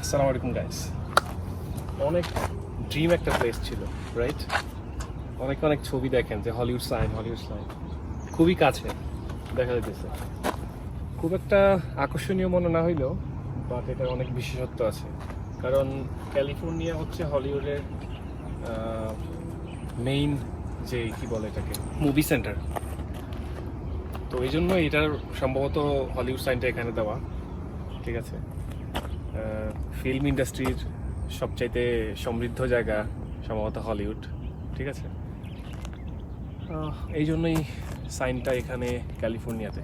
আসসালামু আলাইকুম গাইস। অনেক ড্রিম একটা প্লেস ছিল, রাইট? অনেক অনেক ছবি দেখেন যে হলিউড সাইন খুবই কাছে দেখা যাইতেছে। খুব একটা আকর্ষণীয় মনে না হইলেও বাট এটার অনেক বিশেষত্ব আছে, কারণ ক্যালিফোর্নিয়া হচ্ছে হলিউডের মেইন যে কি বলে এটাকে মুভি সেন্টার। তো এই জন্য এটার সম্ভবত হলিউড সাইনটা এখানে দেওয়া, ঠিক আছে। ফিল্ম ইন্ডাস্ট্রির সবচাইতে সমৃদ্ধ জায়গা সম্ভবত হলিউড, ঠিক আছে। এই জন্যই সাইনটা এখানে ক্যালিফোর্নিয়াতে।